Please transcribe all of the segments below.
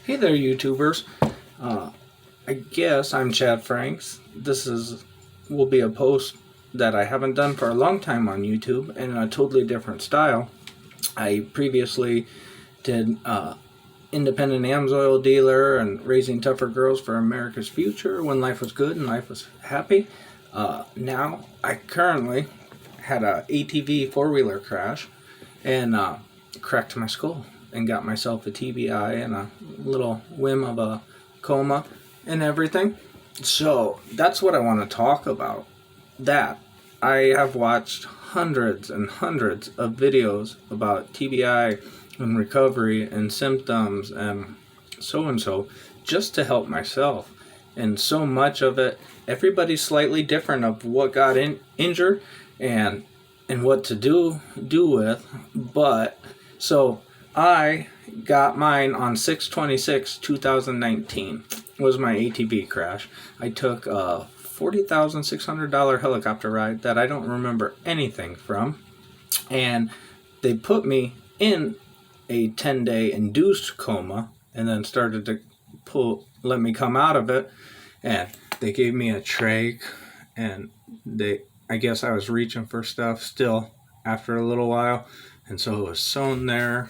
Hey there, YouTubers. Uh, I guess I'm Chad Franks. Will be a post that I haven't done for a long time on YouTube in a totally different style. I previously did independent AMSOIL dealer and raising tougher girls for America's future when life was good and life was happy. Now I currently had a ATV four-wheeler crash and cracked my skull and got myself a TBI and a little whim of a coma and everything. So that's what I want to talk about. That I have watched hundreds and hundreds of videos about TBI and recovery and symptoms and so just to help myself. And so much of it, everybody's slightly different of what got injured and what to do with. But so I got mine on 6/26/2019 was my ATV crash. I took a $40,600 helicopter ride that I don't remember anything from, and they put me in a 10-day induced coma and then started to let me come out of it, and they gave me a trach, and I guess I was reaching for stuff still after a little while, and so it was sewn there,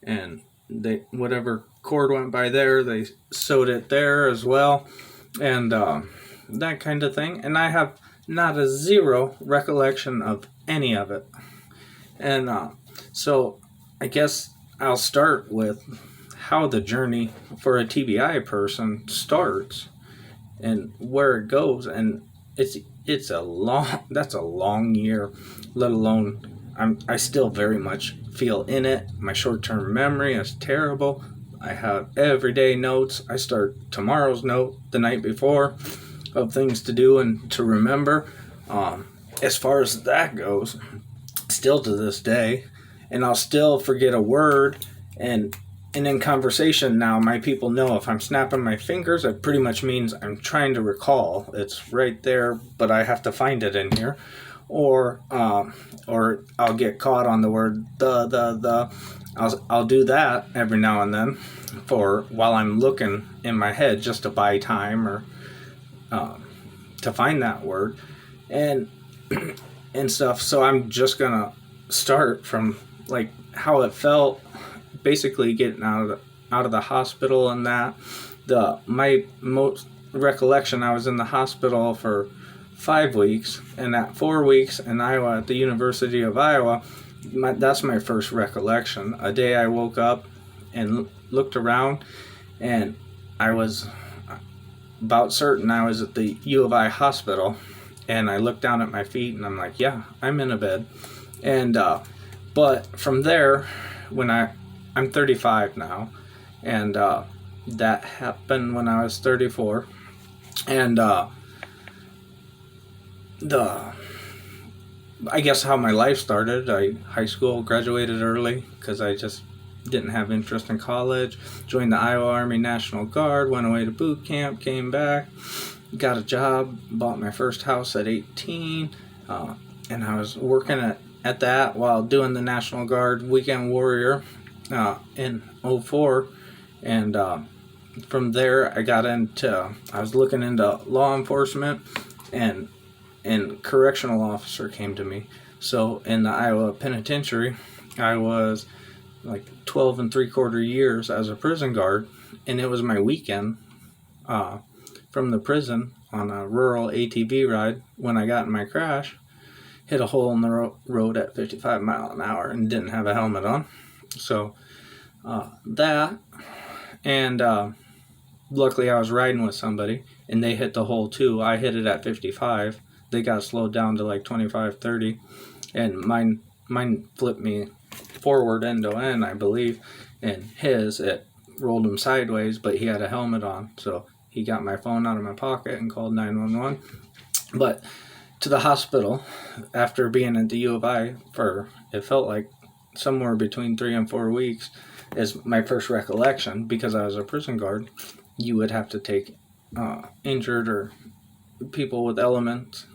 and whatever cord went by there, they sewed it there as well, and that kind of thing. And I have not a zero recollection of any of it. And so I guess I'll start with how the journey for a TBI person starts and where it goes. And that's a long year, let alone I still very much feel in it. My short-term memory is terrible. I have everyday notes. I start tomorrow's note the night before of things to do and to remember. As far as that goes, still to this day, and I'll still forget a word. And in conversation now, my people know if I'm snapping my fingers, it pretty much means I'm trying to recall. It's right there, but I have to find it in here. Or I'll get caught on the word the. I'll do that every now and then while I'm looking in my head just to buy time or to find that word and stuff. So I'm just gonna start from like how it felt, basically getting out of the hospital and that. My most recollection, I was in the hospital for 5 weeks, and at 4 weeks in Iowa at the University of Iowa, that's my first recollection. A day I woke up and looked around, and I was about certain I was at the U of I hospital, and I looked down at my feet, and I'm like, yeah, I'm in a bed. And but from there, I'm 35 now, and that happened when I was 34, and I guess how my life started, high school, graduated early because I just didn't have interest in college, joined the Iowa Army National Guard, went away to boot camp, came back, got a job, bought my first house at 18, and I was working at that while doing the National Guard Weekend Warrior in 04, and from there I was looking into law enforcement, and correctional officer came to me. So in the Iowa Penitentiary, I was like 12 3/4 years as a prison guard, and it was my weekend from the prison on a rural ATV ride when I got in my crash, hit a hole in the road at 55 miles an hour and didn't have a helmet on. So that, and luckily I was riding with somebody and they hit the hole too. I hit it at 55. They got slowed down to like 25, 30, and mine flipped me forward end to end, I believe, and it rolled him sideways, but he had a helmet on, so he got my phone out of my pocket and called 911. But to the hospital, after being at the U of I for, it felt like somewhere between 3 and 4 weeks, is my first recollection. Because I was a prison guard, you would have to take injured or people with ailments,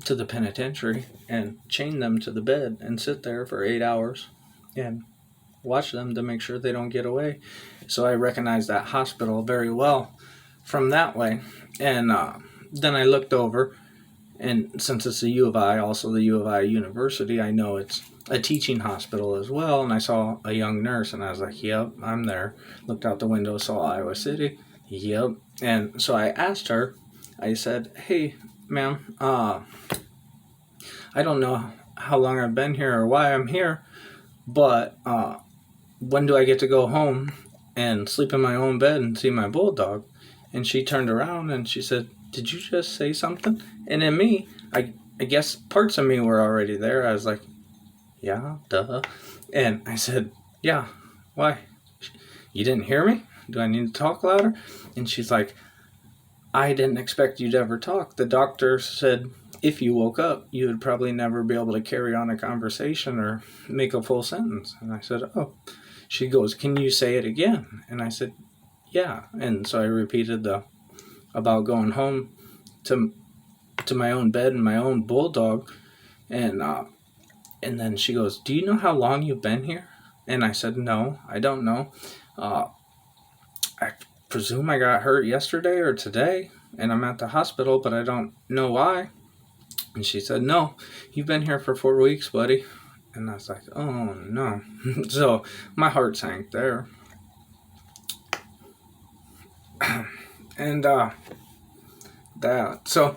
to the penitentiary and chain them to the bed and sit there for 8 hours and watch them to make sure they don't get away. So I recognized that hospital very well from that way. And then I looked over, and since it's the U of I, also the U of I University, I know it's a teaching hospital as well. And I saw a young nurse, and I was like, yep, I'm there. Looked out the window, saw Iowa City. Yep. And so I asked her, I said, hey, ma'am, I don't know how long I've been here or why I'm here, but when do I get to go home and sleep in my own bed and see my bulldog? And she turned around and she said, did you just say something? And in me, I guess parts of me were already there. I was like, yeah, duh. And I said, yeah, why? You didn't hear me? Do I need to talk louder? And she's like, I didn't expect you to ever talk. The doctor said if you woke up, you would probably never be able to carry on a conversation or make a full sentence. And I said, oh. She goes, can you say it again? And I said, yeah. And so I repeated about going home to my own bed and my own bulldog. And then she goes, do you know how long you've been here? And I said, no, I don't know. I presume I got hurt yesterday or today, and I'm at the hospital, but I don't know why. And she said, no, you've been here for 4 weeks, buddy. And I was like, oh, no. So my heart sank there. And so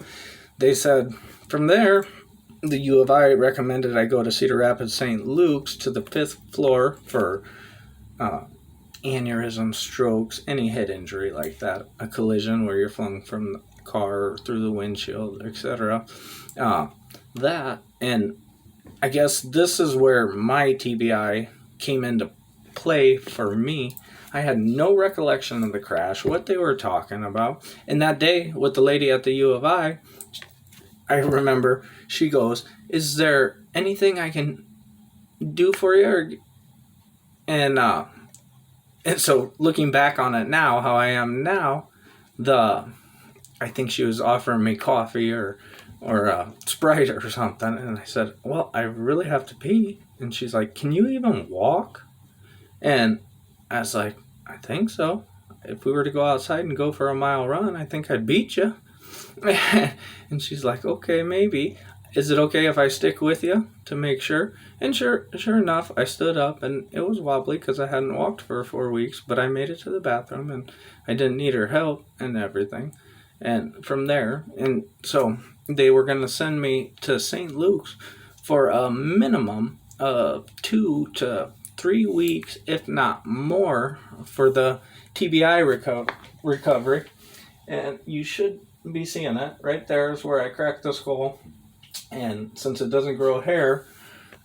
they said, from there, the U of I recommended I go to Cedar Rapids St. Luke's to the 5th floor for aneurysm, strokes, any head injury like that, a collision where you're flung from the car or through the windshield, etc. That, and I guess this is where my TBI came into play for me. I had no recollection of the crash, what they were talking about. And that day with the lady at the U of I remember she goes, is there anything I can do for you? And so looking back on it now, how I am now, I think she was offering me coffee or Sprite or something. And I said, well, I really have to pee. And she's like, can you even walk? And I was like, I think so. If we were to go outside and go for a mile run, I think I'd beat you. And she's like, okay, maybe. Is it okay if I stick with you to make sure? And sure enough, I stood up, and it was wobbly because I hadn't walked for 4 weeks, but I made it to the bathroom, and I didn't need her help and everything. And from there, and so they were going to send me to St. Luke's for a minimum of 2 to 3 weeks, if not more, for the TBI recovery. And you should be seeing it. Right there is where I cracked the skull. And since it doesn't grow hair,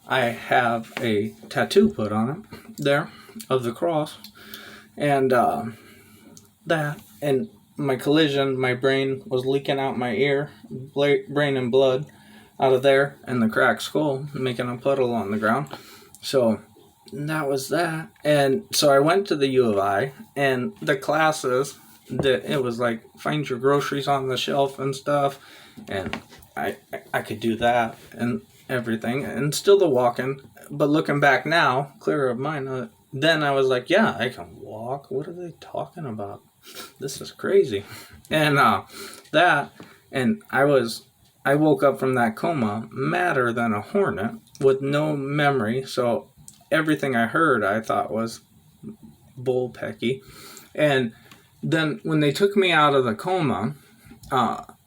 I have a tattoo put on it there of the cross. And that, and my collision, my brain was leaking out my ear, brain and blood out of there, and the cracked skull making a puddle on the ground. So that was that. And so I went to the U of I, and the classes, it was like find your groceries on the shelf and stuff, and I could do that and everything, and still the walking. But looking back now, clear of mind, then I was like, yeah, I can walk. What are they talking about? This is crazy. And that, and I woke up from that coma madder than a hornet with no memory. So everything I heard I thought was bullpecky. And then when they took me out of the coma,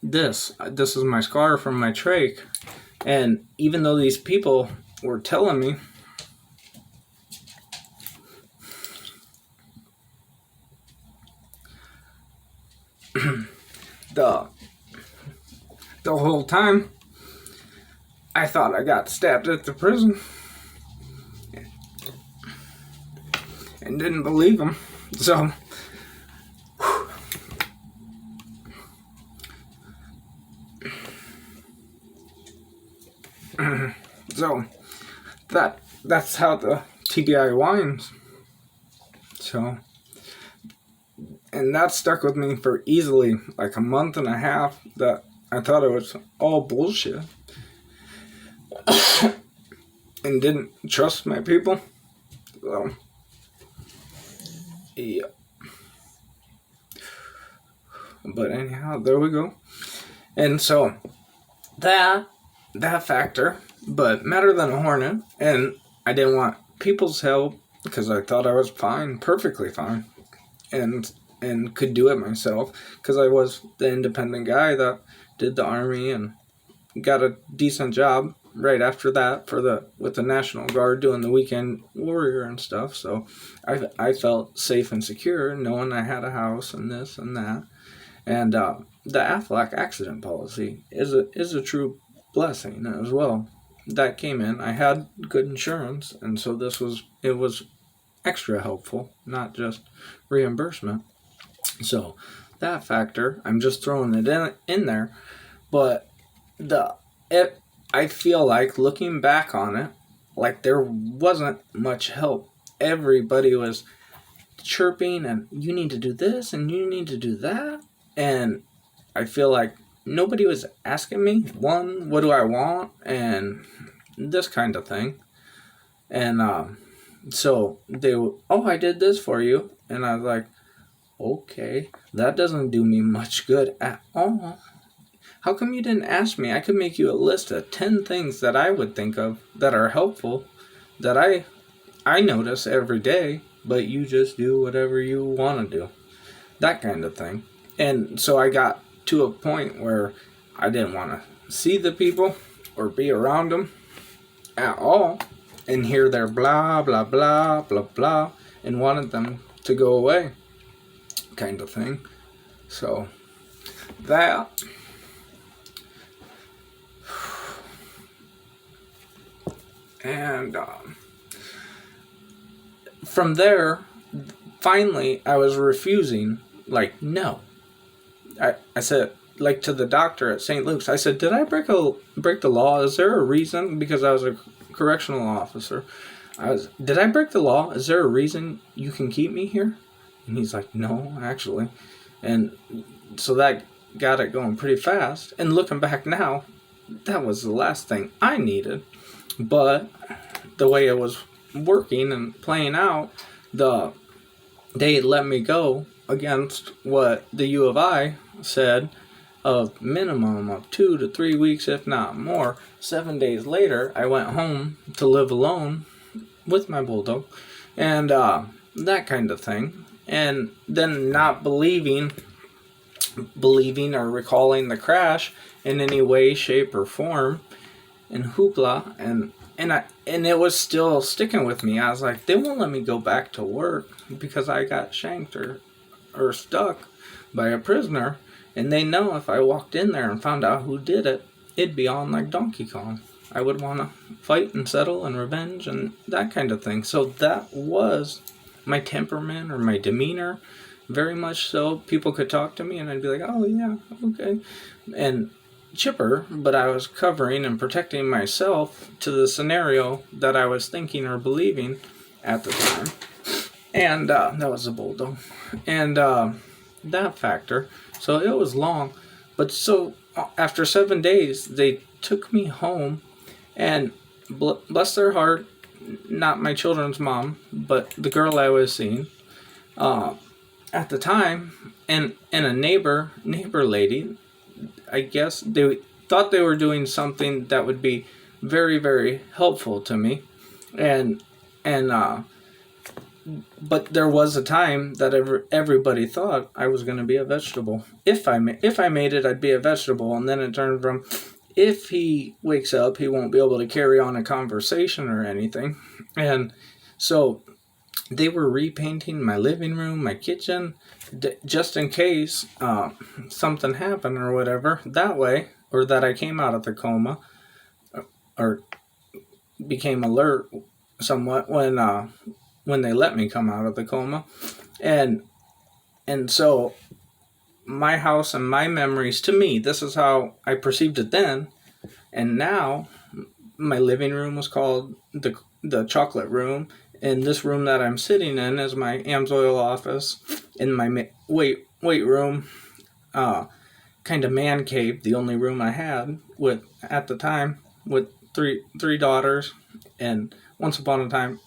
this is my scar from my trach. And even though these people were telling me the whole time, I thought I got stabbed at the prison and didn't believe them. So that's how the TBI winds. So, and that stuck with me for easily like a month and a half, that I thought it was all bullshit and didn't trust my people. So, yeah. But anyhow, there we go. And so that factor, but madder than a hornet, and I didn't want people's help because I thought I was fine, perfectly fine, and could do it myself because I was the independent guy that did the Army and got a decent job right after that with the National Guard doing the weekend warrior and stuff. So I felt safe and secure knowing I had a house and this and that. And the Aflac accident policy is a true blessing as well. That came in. I had good insurance, and so it was extra helpful, not just reimbursement. So that factor, I'm just throwing it in there, but I feel like looking back on it, like there wasn't much help. Everybody was chirping and you need to do this and you need to do that, and I feel like nobody was asking me, one, what do I want, and this kind of thing. And so I did this for you, and I was like, okay, that doesn't do me much good at all. How come you didn't ask me? I could make you a list of 10 things that I would think of that are helpful, that I notice every day, but you just do whatever you want to do. That kind of thing. And so I got to a point where I didn't want to see the people or be around them at all and hear their blah, blah, blah, blah, blah, and wanted them to go away, kind of thing. So that... And from there, finally, I was refusing, like, no. I said, like, to the doctor at St. Luke's, I said, did I break the law? Is there a reason? Because I was a correctional officer. Did I break the law? Is there a reason you can keep me here? And he's like, no, actually. And so that got it going pretty fast. And looking back now, that was the last thing I needed. But the way it was working and playing out, they let me go against what the U of I said of minimum of 2 to 3 weeks, if not more. 7 days later, I went home to live alone with my bulldog and that kind of thing. And then not believing or recalling the crash in any way, shape, or form. And hoopla, and it was still sticking with me. I was like, they won't let me go back to work because I got shanked or stuck by a prisoner, and they know if I walked in there and found out who did it, it'd be on like Donkey Kong. I would want to fight and settle and revenge and that kind of thing. So that was my temperament or my demeanor, very much so. People could talk to me and I'd be like, oh yeah, okay, and chipper, but I was covering and protecting myself to the scenario that I was thinking or believing at the time. And that was a bulldog. And that factor. So it was long. But so after 7 days, they took me home. And bless their heart, not my children's mom, but the girl I was seeing at the time, and a neighbor lady, I guess they thought they were doing something that would be very, very helpful to me, but there was a time that everybody thought I was going to be a vegetable. If I made it, I'd be a vegetable, and then it turned from, if he wakes up, he won't be able to carry on a conversation or anything, and so they were repainting my living room, my kitchen, just in case something happened or whatever that way, or that I came out of the coma or became alert somewhat when they let me come out of the coma. And so my house and my memories, to me, this is how I perceived it then. And now my living room was called the chocolate room. And this room that I'm sitting in is my AMSOIL office. In my weight room, kind of man cave, the only room I had at the time, with three daughters and once upon a time,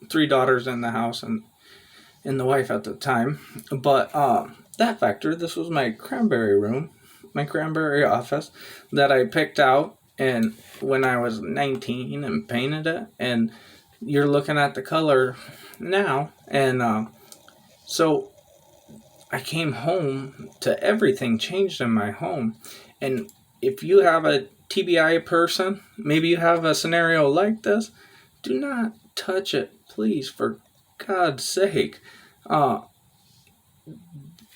three daughters in the house and the wife at the time. But that factor, this was my cranberry room, my cranberry office that I picked out and when I was 19 and painted it. And you're looking at the color now. And so I came home to everything changed in my home. And if you have a TBI person, maybe you have a scenario like this, do not touch it, please, for God's sake.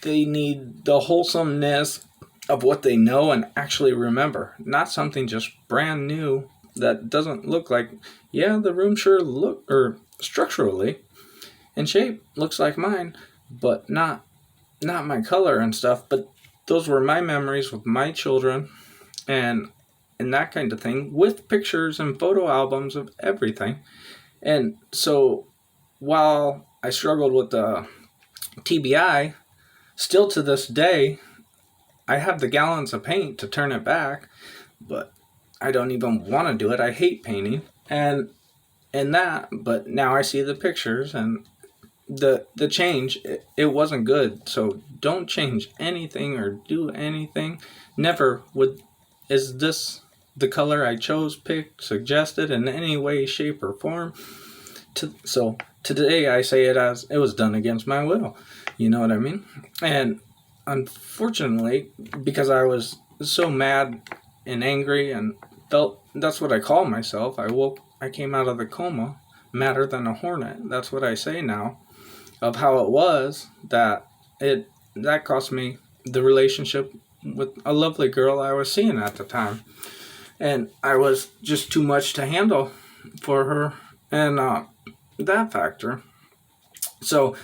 They need the wholesomeness of what they know and actually remember, not something just brand new that doesn't look like, yeah, the room sure look, or structurally in shape looks like mine, but not my color and stuff. But those were my memories with my children and that kind of thing, with pictures and photo albums of everything. And so while I struggled with the TBI, still to this day, I have the gallons of paint to turn it back, but I don't even want to do it. I hate painting and that, but now I see the pictures and the change, it wasn't good. So don't change anything or do anything. Never would, is this the color I chose, picked, suggested in any way, shape, or form? So today I say it as it was done against my will. You know what I mean? And unfortunately, because I was so mad and angry and felt, that's what I call myself. I came out of the coma madder than a hornet. That's what I say now of how it was that cost me the relationship with a lovely girl I was seeing at the time. And I was just too much to handle for her and that factor. So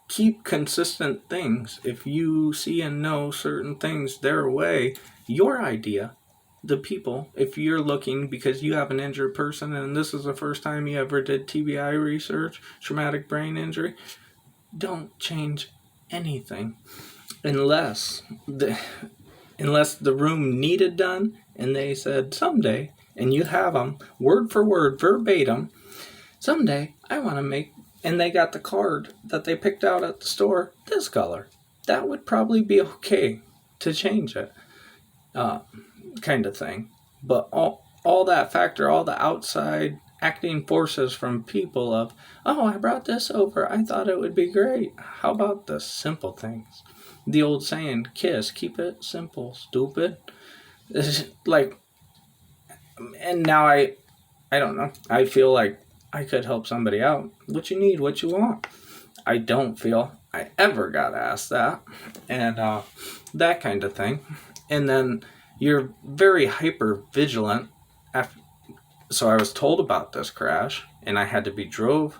keep consistent things. If you see and know certain things their way, your idea, the people, if you're looking because you have an injured person and this is the first time you ever did TBI research, traumatic brain injury, don't change anything unless the room needed done and they said someday, and you have them word for word, verbatim, someday I want to make, and they got the card that they picked out at the store, this color. That would probably be okay to change it, kind of thing. But all that factor, all the outside acting forces from people of, oh, I brought this over, I thought it would be great. How about the simple things? The old saying, KISS, keep it simple, stupid. It's like, and now I don't know. I feel like I could help somebody out. What you need, what you want. I don't feel I ever got asked that. And that kind of thing. And then you're very hyper vigilant. So I was told about this crash and I had to be drove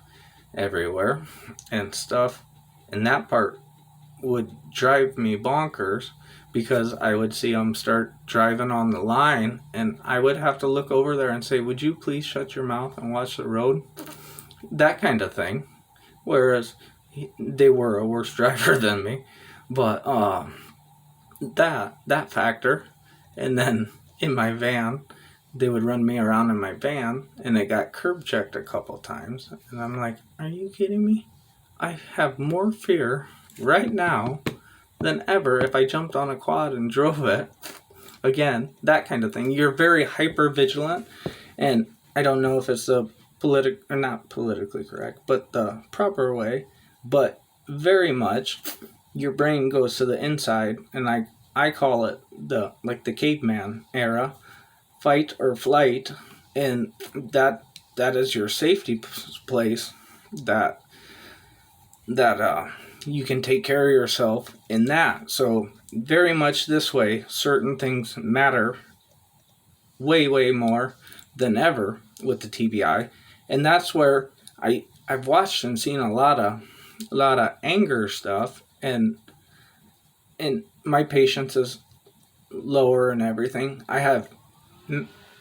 everywhere and stuff. And that part would drive me bonkers because I would see them start driving on the line and I would have to look over there and say, would you please shut your mouth and watch the road? That kind of thing. Whereas they were a worse driver than me. But that factor. And then in my van, they would run me around in my van and they got curb checked a couple times. And I'm like, are you kidding me? I have more fear right now than ever if I jumped on a quad and drove it. Again, that kind of thing. You're very hyper vigilant, and I don't know if it's the not politically correct, but the proper way, but very much your brain goes to the inside, and I call it the caveman era, fight or flight, and that is your safety place that you can take care of yourself in that. So very much this way, certain things matter way, way more than ever with the TBI. And that's where I've watched and seen a lot of anger stuff, and my patience is lower and everything. I have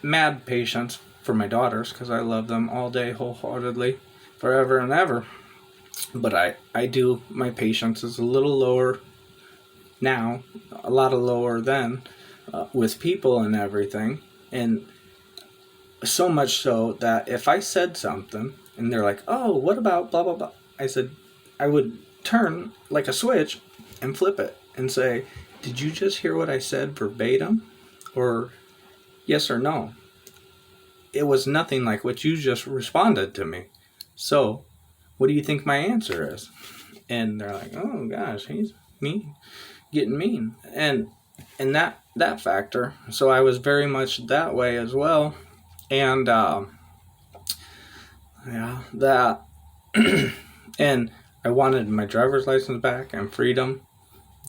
mad patience for my daughters because I love them all day wholeheartedly, forever and ever. But I do, my patience is a little lower now, a lot lower then, with people and everything. And So much so that if I said something and they're like, "Oh, what about blah blah blah?" I would turn like a switch and flip it and say, "Did you just hear what I said verbatim? Or yes or no?" It was nothing like what you just responded to me. So, what do you think my answer is? And they're like, "Oh gosh, he's mean, getting mean." And that factor. So I was very much that way as well. And yeah, that and I wanted my driver's license back and freedom,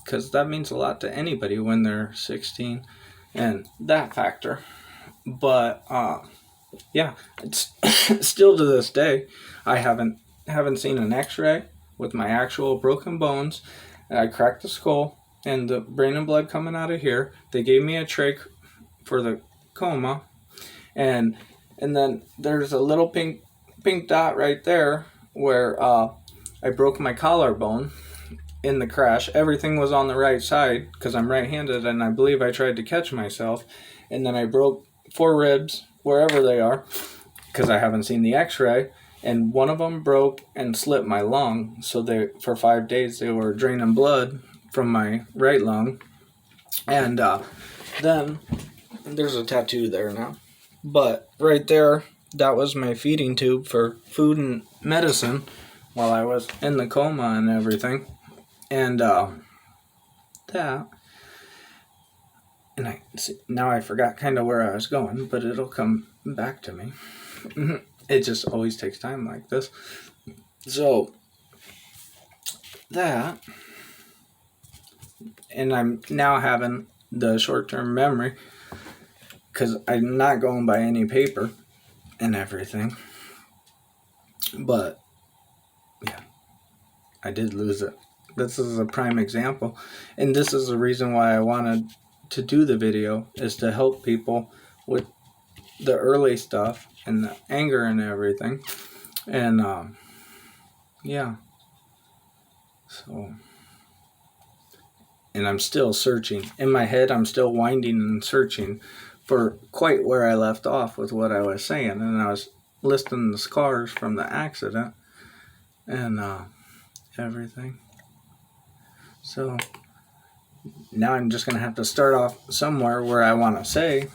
because that means a lot to anybody when they're 16, and that factor. But yeah, it's still to this day, I haven't seen an X-ray with my actual broken bones. I cracked the skull and the brain and blood coming out of here. They gave me a trach for the coma, and then there's a little pink dot right there where I broke my collarbone in the crash. Everything was on the right side because I'm right-handed, and I believe I tried to catch myself, and then I broke 4 ribs wherever they are because I haven't seen the X-ray, and one of them broke and slit my lung. So for 5 days they were draining blood from my right lung, and then there's a tattoo there now. But right there, that was my feeding tube for food and medicine while I was in the coma and everything. And that, and now I forgot kind of where I was going, but it'll come back to me. It just always takes time like this. So that, and I'm now having the short-term memory because I'm not going by any paper and everything. But yeah, I did lose it. This is a prime example, and this is the reason why I wanted to do the video, is to help people with the early stuff and the anger and everything. And yeah, so, and I'm still searching in my head. I'm still winding and searching for quite where I left off with what I was saying, and I was listing the scars from the accident and everything. So now I'm just going to have to start off somewhere where I want to say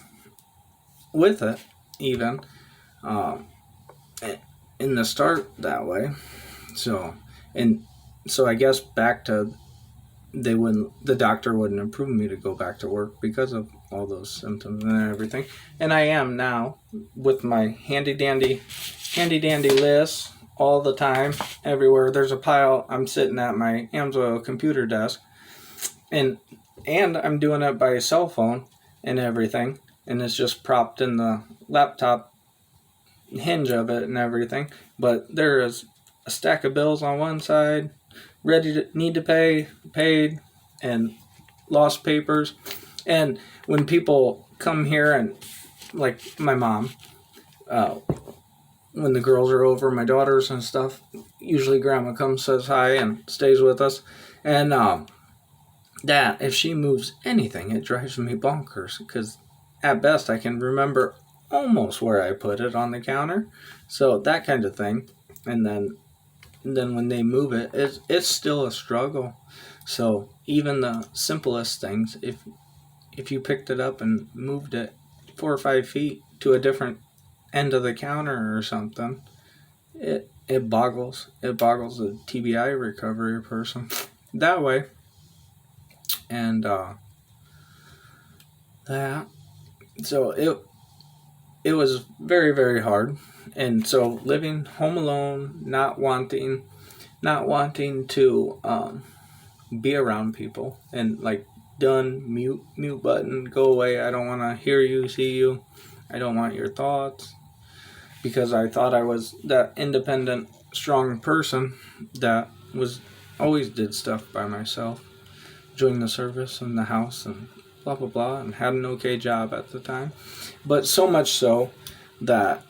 with it, even in the start that way. So I guess back to, the doctor wouldn't approve me to go back to work because of all those symptoms and everything. And I am now with my handy dandy list all the time, everywhere. There's a pile. I'm sitting at my Amsoil computer desk, and I'm doing it by cell phone and everything, and it's just propped in the laptop hinge of it and everything. But there is a stack of bills on one side, need to pay, paid, and lost papers. And when people come here, and like my mom, when the girls are over, my daughters and stuff, usually grandma comes, says hi, and stays with us. And that, if she moves anything, it drives me bonkers, because at best I can remember almost where I put it on the counter. So that kind of thing. And then when they move it, it's still a struggle. So even the simplest things, if you picked it up and moved it 4 or 5 feet to a different end of the counter or something, it boggles a TBI recovery person that way. And that, so it was very, very hard. And so living home alone, not wanting to be around people, and like, done, mute button, go away, I don't want to hear you, see you, I don't want your thoughts, because I thought I was that independent, strong person that was always did stuff by myself, joined the service and the house and blah blah blah, and had an okay job at the time. But so much so that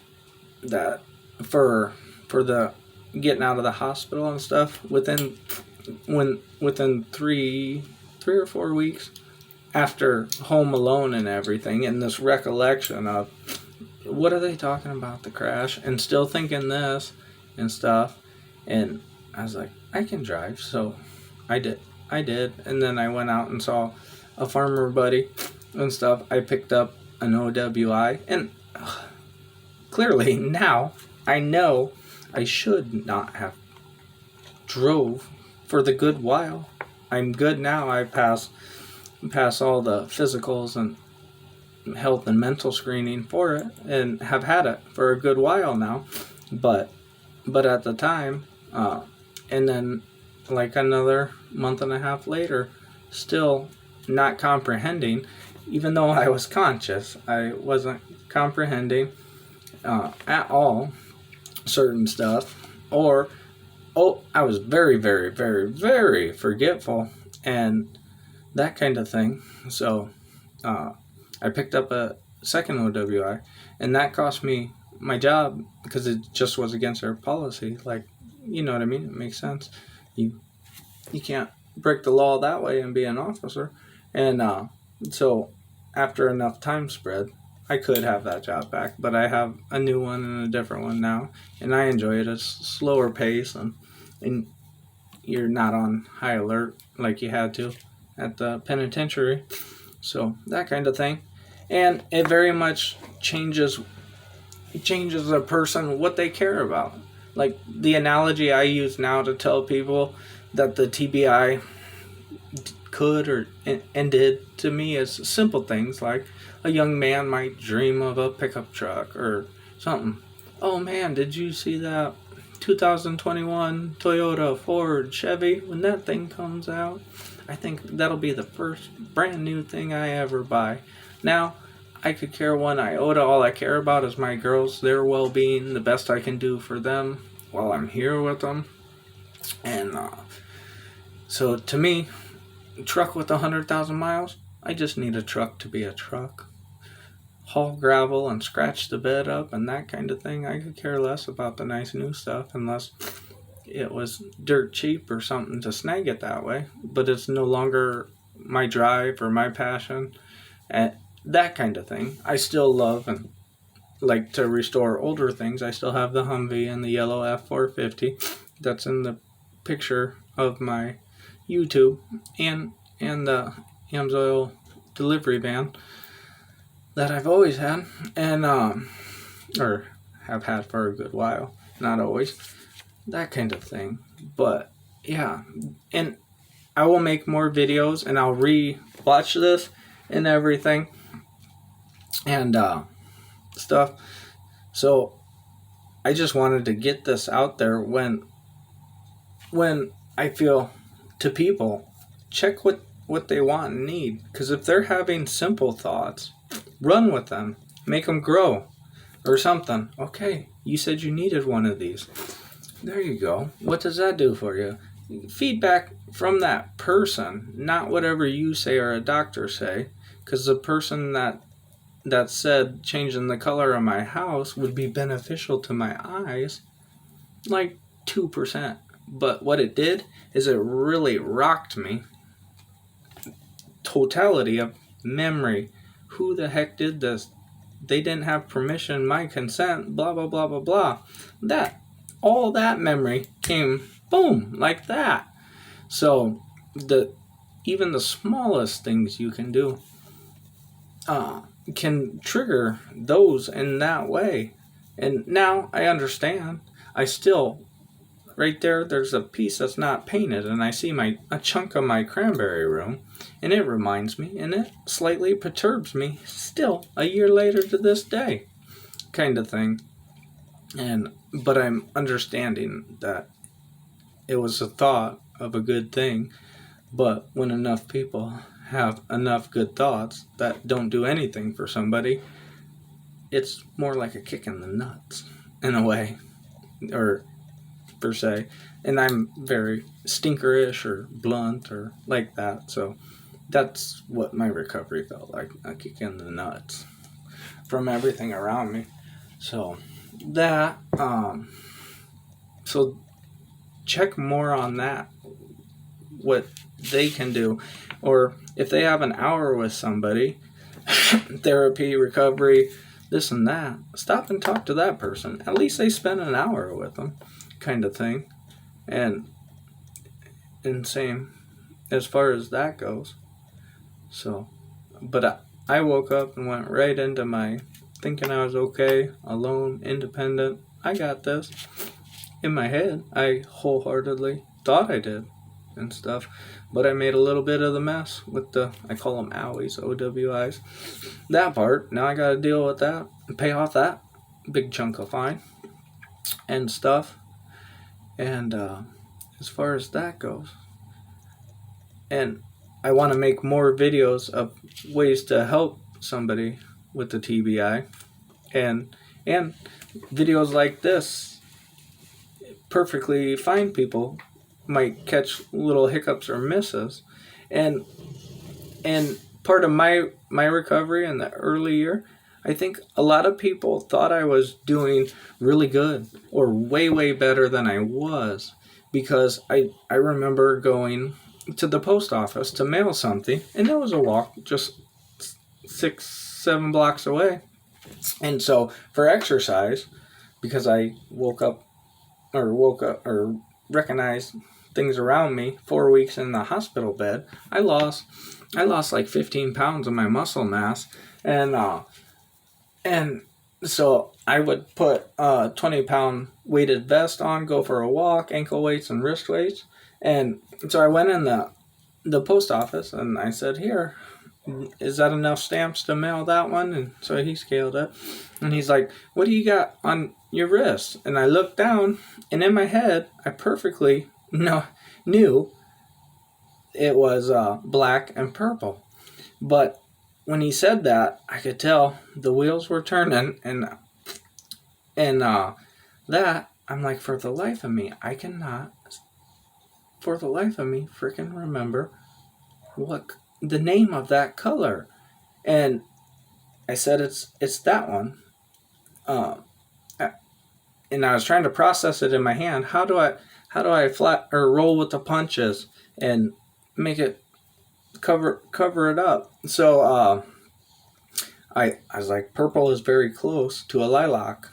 for the getting out of the hospital and stuff, within 3 or 4 weeks after home alone and everything, and this recollection of what are they talking about, the crash? And still thinking this and stuff. And I was like, I can drive. So I did. And then I went out and saw a farmer buddy and stuff. I picked up an OWI. And clearly now I know I should not have drove for the good while. I'm good now. I pass all the physicals and health and mental screening for it, and have had it for a good while now. But at the time, and then like another month and a half later, still not comprehending, even though I was conscious, I wasn't comprehending at all certain stuff, or I was very, very, very, very forgetful and that kind of thing. So I picked up a second OWI, and that cost me my job because it just was against their policy. Like, you know what I mean? It makes sense. You can't break the law that way and be an officer. And so after enough time spread, I could have that job back, but I have a new one and a different one now, and I enjoy it. It's slower pace, and you're not on high alert like you had to at the penitentiary. So that kind of thing. And it very much changes a person what they care about. Like the analogy I use now to tell people that the TBI could or and did to me is simple things like a young man might dream of a pickup truck or something. Oh man, did you see that 2021 Toyota, Ford, Chevy? When that thing comes out, I think that'll be the first brand new thing I ever buy. Now, I could care one iota. All I care about is my girls, their well-being, the best I can do for them while I'm here with them. And so to me, a truck with 100,000 miles, I just need a truck to be a truck. Haul gravel and scratch the bed up and that kind of thing. I could care less about the nice new stuff unless it was dirt cheap or something to snag it that way. But it's no longer my drive or my passion. And that kind of thing. I still love and like to restore older things. I still have the Humvee and the yellow F450 that's in the picture of my YouTube, and the Amsoil delivery van that I've always had, and or have had for a good while. Not always. That kind of thing. But yeah, and I will make more videos, and I'll re-watch this and everything and stuff. So I just wanted to get this out there when I feel to people, check what they want and need, because if they're having simple thoughts, run with them, make them grow or something. Okay, you said you needed one of these. There you go. What does that do for you? Feedback from that person, not whatever you say or a doctor say, because the person that said changing the color of my house would be beneficial to my eyes, like 2%. But what it did is it really rocked me. Totality of memory. Who the heck did this? They didn't have permission, my consent, blah, blah, blah, blah, blah. All that memory came, boom, like that. So, even the smallest things you can do can trigger those in that way. And now I understand. I still, right there's a piece that's not painted, and I see a chunk of my cranberry room, and it reminds me, and it slightly perturbs me still a year later to this day, kind of thing. But I'm understanding that it was a thought of a good thing, but when enough people have enough good thoughts that don't do anything for somebody, it's more like a kick in the nuts, in a way, or per se. And I'm very stinkerish or blunt or like that, so that's what my recovery felt like, a kick in the nuts from everything around me. So that, so check more on that, what they can do. Or if they have an hour with somebody, therapy, recovery, this and that. Stop and talk to that person. At least they spent an hour with them, kind of thing. And same as far as that goes. So, but I woke up and went right into my thinking I was okay, alone, independent. I got this. In my head, I wholeheartedly thought I did and stuff. But I made a little bit of the mess with I call them owies, OWIs. That part, now I got to deal with that and pay off that big chunk of fine and stuff. And as far as that goes, and I want to make more videos of ways to help somebody with the TBI, and videos like this, perfectly fine people might catch little hiccups or misses, and part of my recovery in the early year, I think a lot of people thought I was doing really good or way better than I was, because I remember going to the post office to mail something, and there was a walk just 6-7 blocks away. And so for exercise, because I woke up or recognized things around me, 4 weeks in the hospital bed, I lost like 15 pounds of my muscle mass, and so I would put a 20-pound weighted vest on, go for a walk, ankle weights and wrist weights. And so I went in the post office and I said, "Here, is that enough stamps to mail that one?" And so he scaled it, and he's like, "What do you got on your wrist?" And I looked down, and in my head, I perfectly knew it was black and purple. But when he said that, I could tell the wheels were turning, and that, I'm like, for the life of me, I cannot, for the life of me, freaking remember what the name of that color. And I said, it's that one. And I was trying to process it in my hand. How do I flat or roll with the punches and make it cover it up? So I was like, purple is very close to a lilac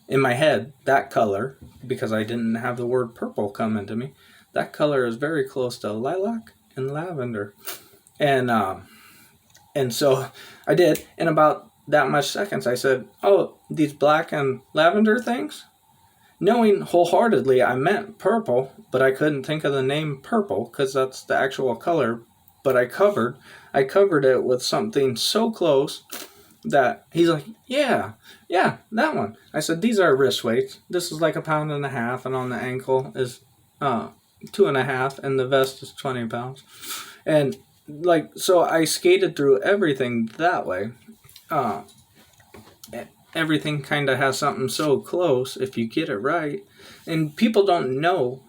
in my head. That color, because I didn't have the word purple come into me, that color is very close to lilac and lavender. And so I did. In about that much seconds, I said, "Oh, these black and lavender things?" Knowing wholeheartedly I meant purple, but I couldn't think of the name purple because that's the actual color. But I covered it with something so close that he's like, yeah, that one. I said, "These are wrist weights. This is like 1.5 pounds, and on the ankle is 2.5, and the vest is 20 pounds. And like, so I skated through everything that way. Everything kind of has something so close if you get it right. And people don't know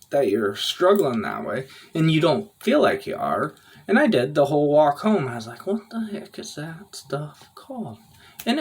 that you're struggling that way, and you don't feel like you are. And I did the whole walk home. I was like, what the heck is that stuff called? And